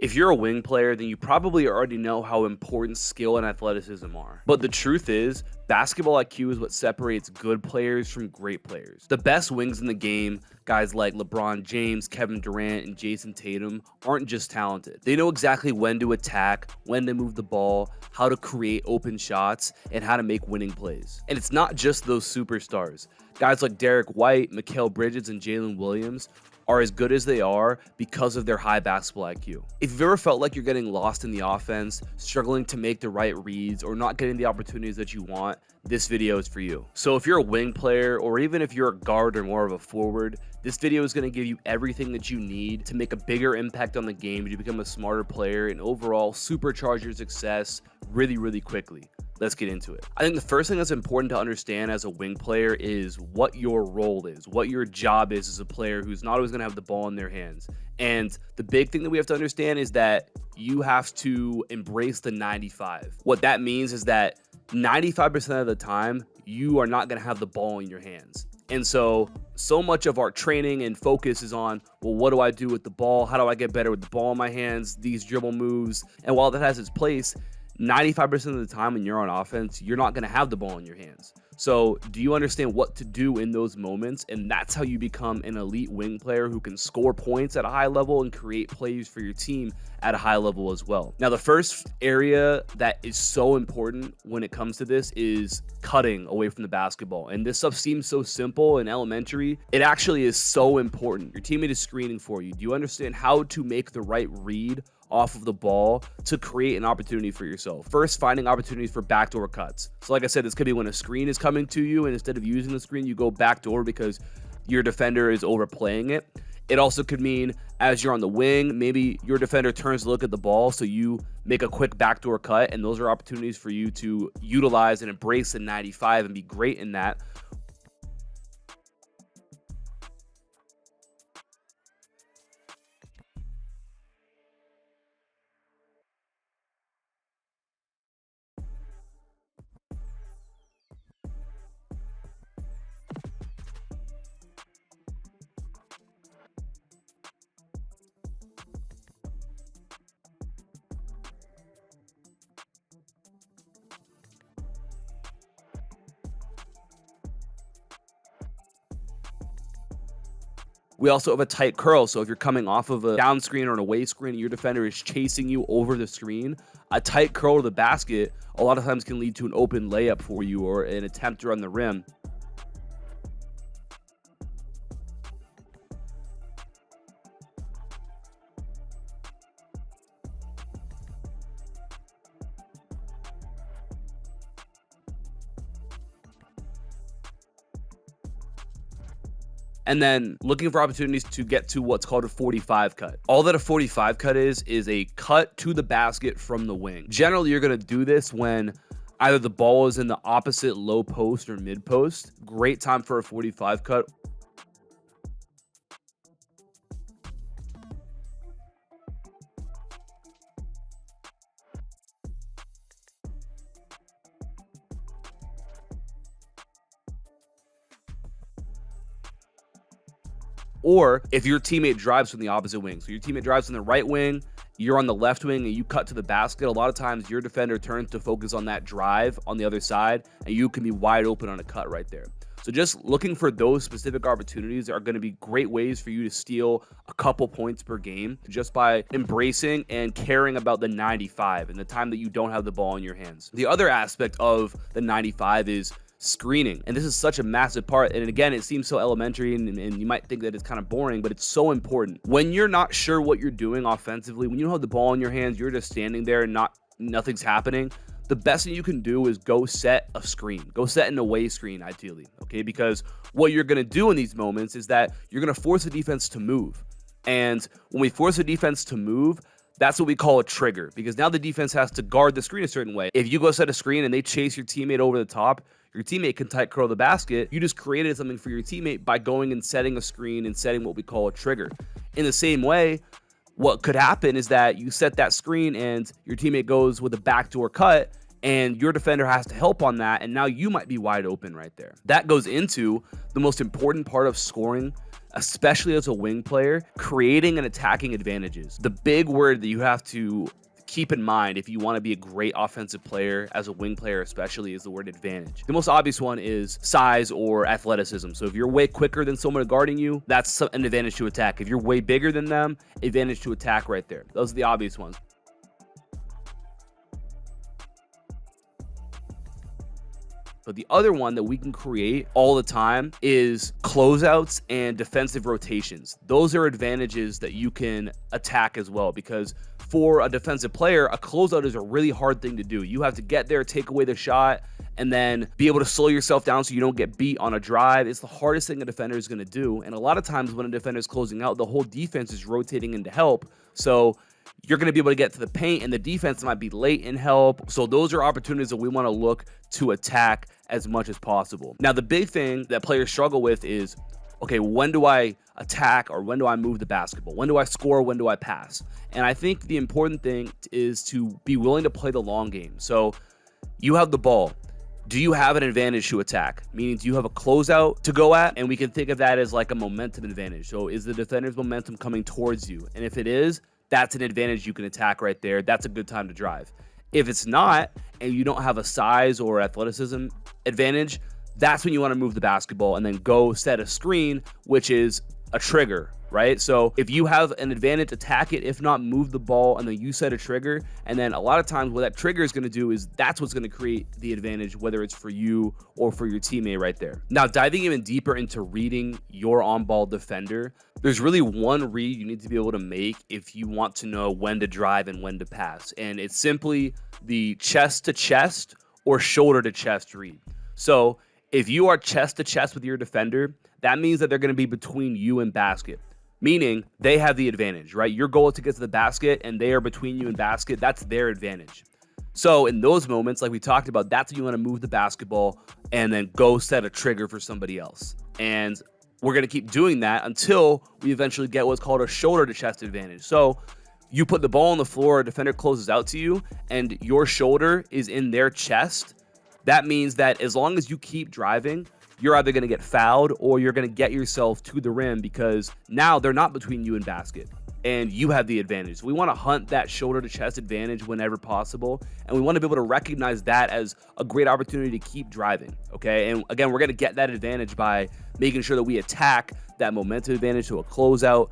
If you're a wing player, then you probably already know how important skill and athleticism are. But the truth is, basketball IQ is what separates good players from great players. The best wings in the game, guys like LeBron James, Kevin Durant, and Jayson Tatum, aren't just talented. They know exactly when to attack, when to move the ball, how to create open shots, and how to make winning plays. And it's not just those superstars. Guys like Derek White, Mikal Bridges, and Jalen Williams are as good as they are because of their high basketball IQ. If you've ever felt like you're getting lost in the offense, struggling to make the right reads, or not getting the opportunities that you want, this video is for you. So if you're a wing player, or even if you're a guard or more of a forward, this video is going to give you everything that you need to make a bigger impact on the game, to become a smarter player, and overall supercharge your success really quickly. Let's get into it. I think the first thing that's important to understand as a wing player is what your role is, what your job is as a player who's not always going to have the ball in their hands. And the big thing that we have to understand is that you have to embrace the 95. What that means is that 95% of the time, you are not going to have the ball in your hands. And so much of our training and focus is on, well, what do I do with the ball? How do I get better with the ball in my hands? These dribble moves. And while that has its place, 95% of the time when you're on offense, you're not going to have the ball in your hands. So do you understand what to do in those moments? And that's how you become an elite wing player who can score points at a high level and create plays for your team at a high level as well. Now, the first area that is so important when it comes to this is cutting away from the basketball. And this stuff seems so simple and elementary. It actually is so important. Your teammate is screening for you. Do you understand how to make the right read off of the ball to create an opportunity for yourself? First, finding opportunities for backdoor cuts. So like I said, this could be when a screen is coming to you, and instead of using the screen, you go backdoor because your defender is overplaying it. It also could mean as you're on the wing, maybe your defender turns to look at the ball, so you make a quick backdoor cut, and those are opportunities for you to utilize and embrace the 95 and be great in that. We also have a tight curl. So if you're coming off of a down screen or an away screen and your defender is chasing you over the screen, a tight curl to the basket a lot of times can lead to an open layup for you or an attempt to run the rim. And then looking for opportunities to get to what's called a 45 cut. All that a 45 cut is a cut to the basket from the wing. Generally, you're going to do this when either the ball is in the opposite low post or mid post. Great time for a 45 cut. Or if your teammate drives from the opposite wing. So your teammate drives from the right wing, you're on the left wing, and you cut to the basket. A lot of times your defender turns to focus on that drive on the other side, and you can be wide open on a cut right there. So just looking for those specific opportunities are going to be great ways for you to steal a couple points per game just by embracing and caring about the 95 and the time that you don't have the ball in your hands. The other aspect of the 95 is screening, and this is such a massive part. And again, it seems so elementary and you might think that it's kind of boring, but it's so important. When you're not sure what you're doing offensively, when you don't have the ball in your hands, you're just standing there and nothing's happening, the best thing you can do is go set a screen. Go set an away screen, ideally, okay? Because what you're going to do in these moments is that you're going to force the defense to move. And when we force the defense to move, that's what we call a trigger, because now the defense has to guard the screen a certain way. If you go set a screen and they chase your teammate over the top, your teammate can tight curl the basket. You just created something for your teammate by going and setting a screen and setting what we call a trigger. In the same way, what could happen is that you set that screen and your teammate goes with a backdoor cut and your defender has to help on that, and now you might be wide open right there. That goes into the most important part of scoring especially as a wing player, creating and attacking advantages. The big word that you have to keep in mind if you want to be a great offensive player, as a wing player especially, is the word advantage. The most obvious one is size or athleticism. So if you're way quicker than someone guarding you, that's an advantage to attack. If you're way bigger than them, advantage to attack right there. Those are the obvious ones. But the other one that we can create all the time is closeouts and defensive rotations. Those are advantages that you can attack as well, because for a defensive player, a closeout is a really hard thing to do. You have to get there, take away the shot, and then be able to slow yourself down so you don't get beat on a drive. It's the hardest thing a defender is going to do. And a lot of times when a defender is closing out, the whole defense is rotating in to help. So you're going to be able to get to the paint, and the defense might be late in help. So those are opportunities that we want to look to attack as much as possible. Now, the big thing that players struggle with is, okay, when do I attack, or when do I move the basketball? When do I score? When do I pass? And I think the important thing is to be willing to play the long game. So you have the ball. Do you have an advantage to attack? Meaning, do you have a closeout to go at? And we can think of that as like a momentum advantage. So is the defender's momentum coming towards you? And if it is, that's an advantage you can attack right there. That's a good time to drive. If it's not, and you don't have a size or athleticism advantage, that's when you want to move the basketball and then go set a screen, which is a trigger, right? So if you have an advantage, attack it. If not, move the ball and then you set a trigger. And then a lot of times what that trigger is going to do is that's what's going to create the advantage, whether it's for you or for your teammate right there. Now, diving even deeper into reading your on-ball defender, there's really one read you need to be able to make if you want to know when to drive and when to pass. And it's simply the chest to chest or shoulder to chest read. So if you are chest to chest with your defender, that means that they're going to be between you and basket, meaning they have the advantage, right? Your goal is to get to the basket and they are between you and basket. That's their advantage. So in those moments, like we talked about, that's when you want to move the basketball and then go set a trigger for somebody else. And we're going to keep doing that until we eventually get what's called a shoulder to chest advantage. So you put the ball on the floor, a defender closes out to you, and your shoulder is in their chest. That means that as long as you keep driving, you're either going to get fouled or you're going to get yourself to the rim, because now they're not between you and basket and you have the advantage. So we want to hunt that shoulder to chest advantage whenever possible. And we want to be able to recognize that as a great opportunity to keep driving. Okay. And again, we're going to get that advantage by making sure that we attack that momentum advantage to a closeout,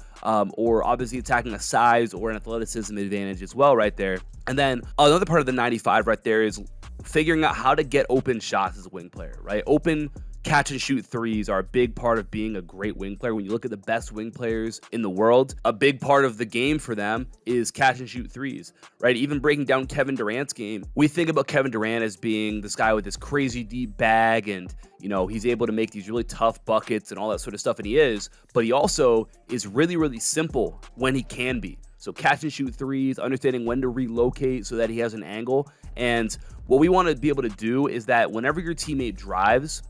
or obviously attacking a size or an athleticism advantage as well right there. And then another part of the 95 right there is figuring out how to get open shots as a wing player, right? Open catch and shoot threes are a big part of being a great wing player. When you look at the best wing players in the world, a big part of the game for them is catch and shoot threes, right? Even breaking down Kevin Durant's game, we think about Kevin Durant as being this guy with this crazy deep bag and, you know, he's able to make these really tough buckets and all that sort of stuff, and he is, but he also is really, really simple when he can be. So catch and shoot threes, understanding when to relocate so that he has an angle. And what we want to be able to do is that whenever your teammate drives,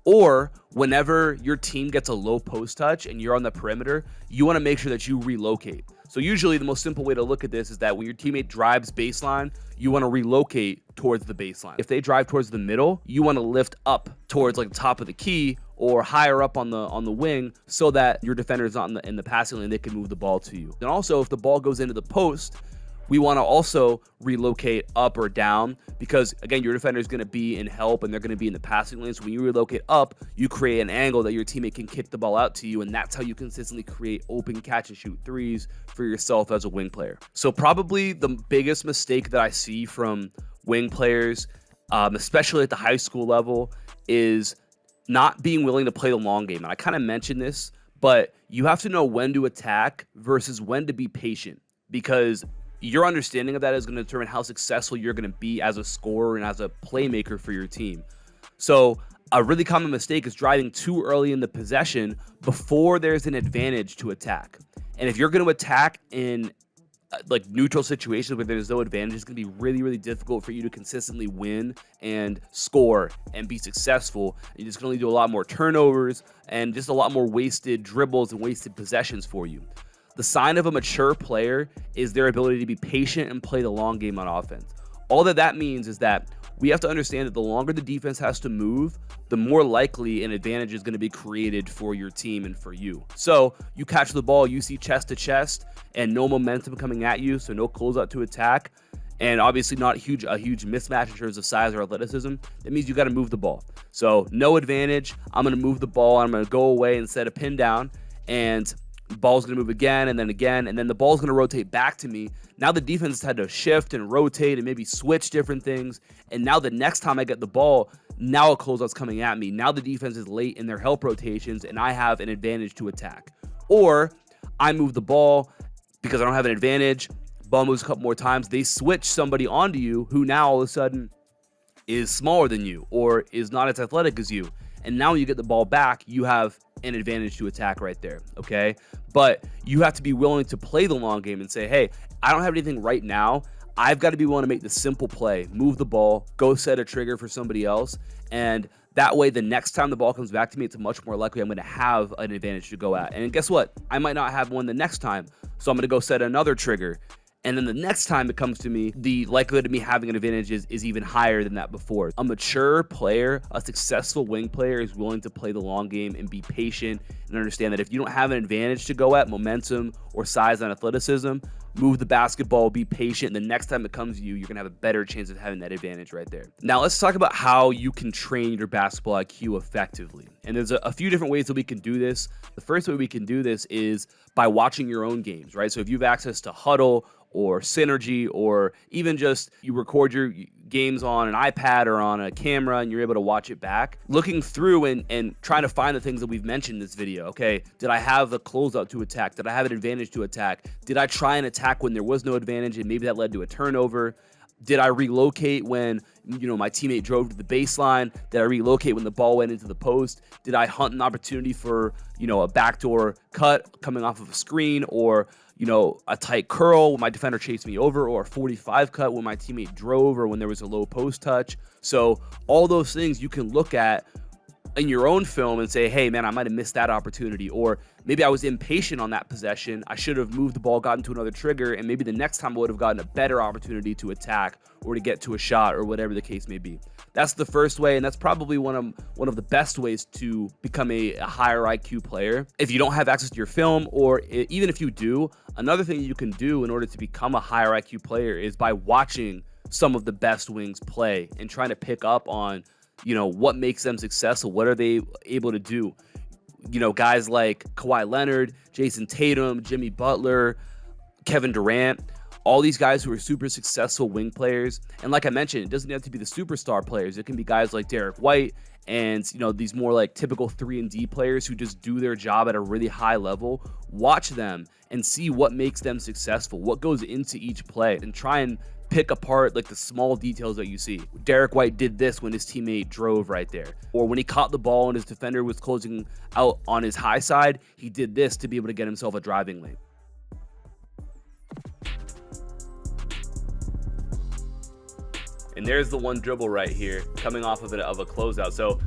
or whenever your team gets a low post touch and you're on the perimeter, you want to make sure that you relocate. So usually the most simple way to look at this is that when your teammate drives baseline, you want to relocate towards the baseline. If they drive towards the middle, you want to lift up towards like the top of the key or higher up on the wing so that your defender is not in the passing lane, they can move the ball to you. And also, if the ball goes into the post, we want to also relocate up or down, because again, your defender is going to be in help and they're going to be in the passing lane. So when you relocate up, you create an angle that your teammate can kick the ball out to you, and that's how you consistently create open catch and shoot threes for yourself as a wing player. So probably the biggest mistake that I see from wing players, especially at the high school level, is not being willing to play the long game. And I kind of mentioned this, but you have to know when to attack versus when to be patient, because your understanding of that is going to determine how successful you're going to be as a scorer and as a playmaker for your team. So a really common mistake is driving too early in the possession before there's an advantage to attack. And if you're going to attack in like neutral situations where there's no advantage, it's going to be really, really difficult for you to consistently win and score and be successful. You're just going to do a lot more turnovers and just a lot more wasted dribbles and wasted possessions for you. The sign of a mature player is their ability to be patient and play the long game on offense. All that means is that we have to understand that the longer the defense has to move, the more likely an advantage is going to be created for your team and for you. So you catch the ball, you see chest to chest and no momentum coming at you, so no closeout to attack, and obviously not a huge mismatch in terms of size or athleticism. That means you got to move the ball. So no advantage. I'm going to move the ball. I'm going to go away and set a pin down, and the ball's going to move again, and then the ball's going to rotate back to me. Now the defense had to shift and rotate and maybe switch different things. And now the next time I get the ball, now a closeout's coming at me. Now the defense is late in their help rotations, and I have an advantage to attack. Or I move the ball because I don't have an advantage. Ball moves a couple more times. They switch somebody onto you who now all of a sudden is smaller than you or is not as athletic as you. And now when you get the ball back, you have an advantage to attack right there, okay? But you have to be willing to play the long game and say, hey, I don't have anything right now. I've got to be willing to make the simple play, move the ball, go set a trigger for somebody else. And that way, the next time the ball comes back to me, it's much more likely I'm going to have an advantage to go at. And guess what? I might not have one the next time. So I'm going to go set another trigger. And then the next time it comes to me, the likelihood of me having an advantage is even higher than that before. A mature player, a successful wing player is willing to play the long game and be patient and understand that if you don't have an advantage to go at, momentum or size and athleticism, move the basketball, be patient. And the next time it comes to you, you're going to have a better chance of having that advantage right there. Now, let's talk about how you can train your basketball IQ effectively. And there's a few different ways that we can do this. The first way we can do this is by watching your own games, right? So if you have access to Huddle or Synergy, or even just you record your games on an iPad or on a camera and you're able to watch it back, looking through and trying to find the things that we've mentioned in this video. Okay, did I have a closeout to attack? Did I have an advantage to attack? Did I try and attack when there was no advantage and maybe that led to a turnover? Did I relocate when, my teammate drove to the baseline? Did I relocate when the ball went into the post? Did I hunt an opportunity for, a backdoor cut coming off of a screen, or, a tight curl when my defender chased me over, or a 45 cut when my teammate drove, or when there was a low post touch? So all those things you can look at in your own film and say, hey, man, I might have missed that opportunity. Or maybe I was impatient on that possession. I should have moved the ball, gotten to another trigger, and maybe the next time I would have gotten a better opportunity to attack or to get to a shot or whatever the case may be. That's the first way, and that's probably one of the best ways to become a higher IQ player. If you don't have access to your film, or even if you do, another thing you can do in order to become a higher IQ player is by watching some of the best wings play and trying to pick up on what makes them successful. What are they able to do? Guys like Kawhi Leonard, Jayson Tatum, Jimmy Butler, Kevin Durant, all these guys who are super successful wing players. And like I mentioned, it doesn't have to be the superstar players. It can be guys like Derek White and, these more like typical 3-and-D players who just do their job at a really high level. Watch them and see what makes them successful, what goes into each play, and try and pick apart like the small details that you see. Derek White did this when his teammate drove right there, or when he caught the ball and his defender was closing out on his high side, he did this to be able to get himself a driving lane. And there's the one dribble right here coming off of a closeout. So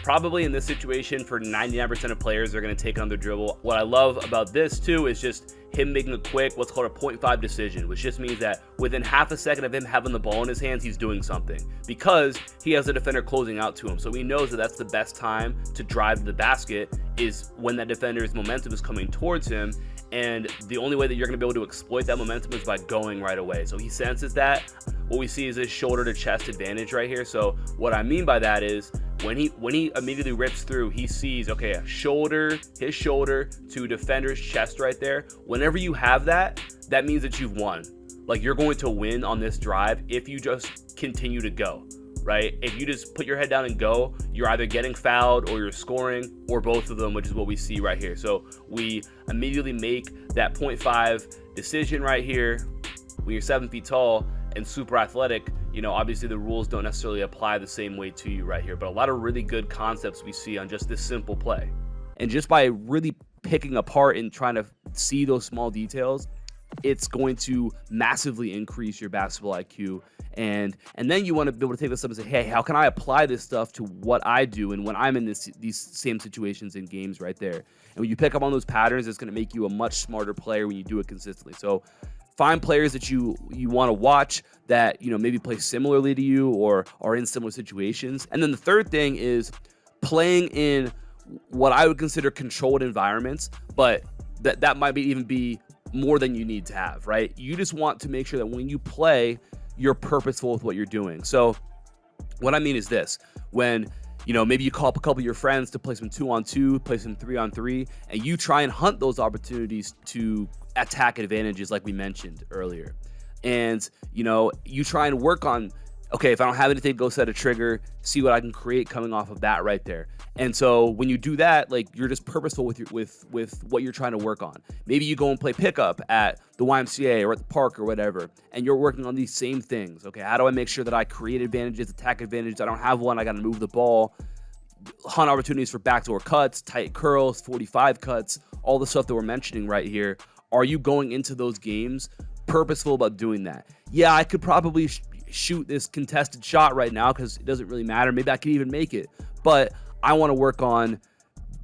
probably in this situation, for 99% of players, they're going to take on the dribble. What I love about this too is just him making a quick, what's called a 0.5 decision, which just means that within half a second of him having the ball in his hands, he's doing something because he has a defender closing out to him. So he knows that that's the best time to drive to the basket is when that defender's momentum is coming towards him. And the only way that you're going to be able to exploit that momentum is by going right away. So he senses that. What we see is this shoulder to chest advantage right here. So what I mean by that is when he immediately rips through, he sees, okay, his shoulder to defender's chest right there. Whenever you have that, that means that you've won. Like, you're going to win on this drive if you just continue to go, right? If you just put your head down and go, you're either getting fouled or you're scoring, or both of them, which is what we see right here. So we immediately make that 0.5 decision right here. When you're 7 feet tall and super athletic, obviously the rules don't necessarily apply the same way to you right here, but a lot of really good concepts we see on just this simple play. And just by really picking apart and trying to see those small details, it's going to massively increase your basketball IQ. And then you want to be able to take this up and say, hey, how can I apply this stuff to what I do and when I'm in these same situations in games right there? And when you pick up on those patterns, it's going to make you a much smarter player when you do it consistently. So Find players that you want to watch that, maybe play similarly to you or are in similar situations. And then the third thing is playing in what I would consider controlled environments, but that might even be more than you need to have, right? You just want to make sure that when you play, you're purposeful with what you're doing. So what I mean is this: when maybe you call up a couple of your friends to play some 2-on-2, play some 3-on-3, and you try and hunt those opportunities to attack advantages like we mentioned earlier. And, you try and work on, okay, if I don't have anything, go set a trigger, see what I can create coming off of that right there. And so when you do that, like, you're just purposeful with what you're trying to work on. Maybe you go and play pickup at the YMCA or at the park or whatever, and you're working on these same things. Okay, how do I make sure that I create advantages, attack advantages? I don't have one, I got to move the ball, hunt opportunities for backdoor cuts, tight curls, 45 cuts, all the stuff that we're mentioning right here. Are you going into those games purposeful about doing that? Yeah, I could probably shoot this contested shot right now because it doesn't really matter. Maybe I could even make it, but I want to work on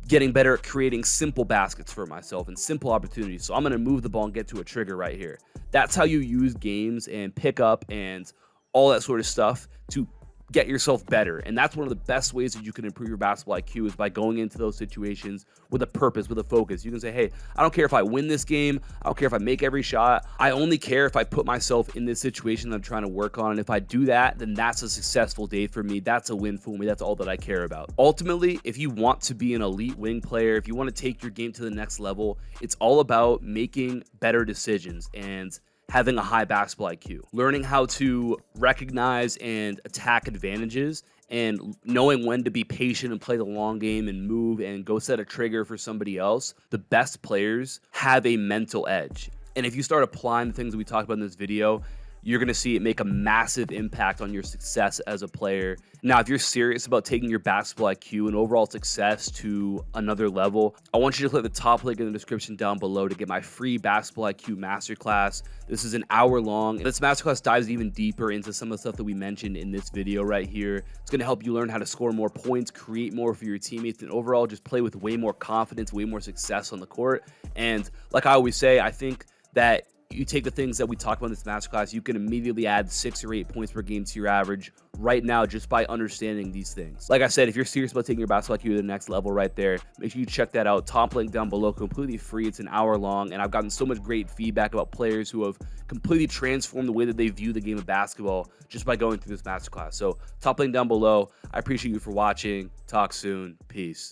getting better at creating simple baskets for myself and simple opportunities. So I'm going to move the ball and get to a trigger right here. That's how you use games and pick up and all that sort of stuff to get yourself better. And that's one of the best ways that you can improve your basketball IQ, is by going into those situations with a purpose, with a focus. You can say, hey, I don't care if I win this game. I don't care if I make every shot. I only care if I put myself in this situation that I'm trying to work on. And if I do that, then that's a successful day for me. That's a win for me. That's all that I care about. Ultimately, if you want to be an elite wing player, if you want to take your game to the next level, it's all about making better decisions and having a high basketball IQ, learning how to recognize and attack advantages, and knowing when to be patient and play the long game and move and go set a trigger for somebody else. The best players have a mental edge. And if you start applying the things that we talked about in this video, you're going to see it make a massive impact on your success as a player. Now, if you're serious about taking your basketball IQ and overall success to another level, I want you to click the top link in the description down below to get my free basketball IQ masterclass. This is an hour long. This masterclass dives even deeper into some of the stuff that we mentioned in this video right here. It's going to help you learn how to score more points, create more for your teammates, and overall just play with way more confidence, way more success on the court. And like I always say, I think that you take the things that we talked about in this masterclass, you can immediately add 6 or 8 points per game to your average right now just by understanding these things. Like I said, if you're serious about taking your basketball IQ to the next level right there, make sure you check that out. Top link down below, completely free. It's an hour long, and I've gotten so much great feedback about players who have completely transformed the way that they view the game of basketball just by going through this masterclass. So top link down below. I appreciate you for watching. Talk soon. Peace.